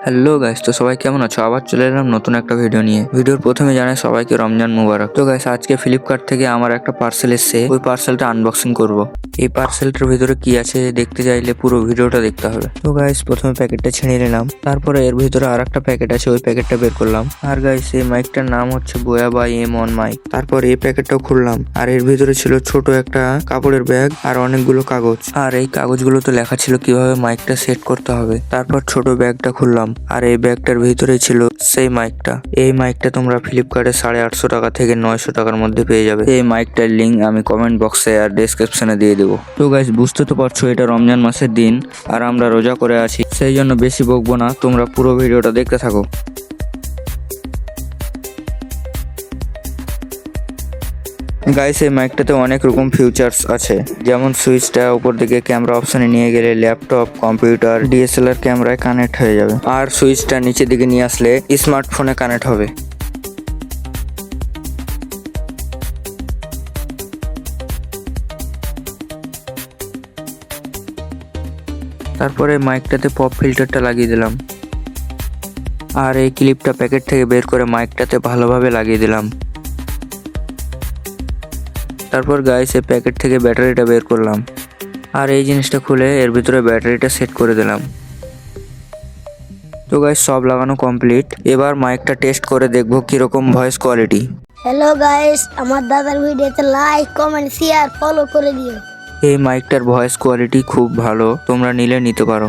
Hello guys, তো সবাই কেমন আছো? আবার চলে এলাম নতুন একটা ভিডিও নিয়ে। ভিডিওর প্রথমে জানাই সবাইকে রমজান মুবারক। তো গাইস, আজকে ফ্লিপকার্ট থেকে আমার একটা পার্সেল এসেছে, ওই পার্সেলটা আনবক্সিং করব। এই পার্সেলটার ভিতরে কি আছে দেখতে চাইলে পুরো ভিডিওটা দেখতে হবে। তো গাইস, প্রথমে প্যাকেটটা ছিঁড়ে নিলাম, তারপরে এর ভিতরে আর একটা প্যাকেট আছে, ওই প্যাকেটটা বের করলাম। আর গাইস, এই মাইকটার নাম হচ্ছে বোয়া বাই M1 মাইক। তারপর এই প্যাকেটটাও খুললাম, আর এর ভিতরে ছিল ছোট একটা কাপড়ের ব্যাগ আর অনেকগুলো কাগজ। আর এই কাগজগুলোতে লেখা ছিল কিভাবে মাইকটা সেট করতে হবে। তারপর ছোট ব্যাগটা খুললাম, আর এই ব্যাগটার ভিতরে ছিল সেই মাইকটা। এই মাইকটা তোমরা ফ্লিপকার্টে 850 টাকা থেকে 900 টাকার মধ্যে পেয়ে যাবে। এই মাইকটার লিঙ্ক আমি কমেন্ট বক্সে আর ডেসক্রিপশনে দিয়ে দেবো। তো গাইস, বুঝতে তো পারছো এটা রমজান মাসের দিন আর আমরা রোজা করে আছি, সেই জন্য বেশি বকবো না, তোমরা পুরো ভিডিওটা দেখতে থাকো। গাইস, এই মাইকটাতে অনেক রকম ফিউচার্স আছে, যেমন সুইচটা উপর দিকে ক্যামেরা অপশনে নিয়ে গেলে ল্যাপটপ, কম্পিউটার, DSLR ক্যামেরায় কানেক্ট হয়ে যাবে। আর সুইচটা নিচের দিকে নিয়ে আসলে স্মার্টফোনে কানেক্ট হবে। তারপরে মাইকটাতে পপ ফিল্টারটা লাগিয়ে দিলাম, আর এই ক্লিপটা প্যাকেট থেকে বের করে মাইকটাতে ভালোভাবে লাগিয়ে দিলাম। তারপর গাইস, এই প্যাকেট থেকে ব্যাটারিটা বের করলাম, আর এই জিনিসটা খুলে এর ভিতরে ব্যাটারিটা সেট করে দিলাম। তো গাইস, সব লাগানো কমপ্লিট। এবার মাইকটা টেস্ট করে দেখবো কিরকম ভয়েস কোয়ালিটি। হ্যালো গাইস, আমার দাদার ভিডিওতে লাইক, কমেন্ট, শেয়ার, ফলো করে দিও। এই মাইকটার ভয়েস কোয়ালিটি খুব ভালো, তোমরা নিলে নিতে পারো।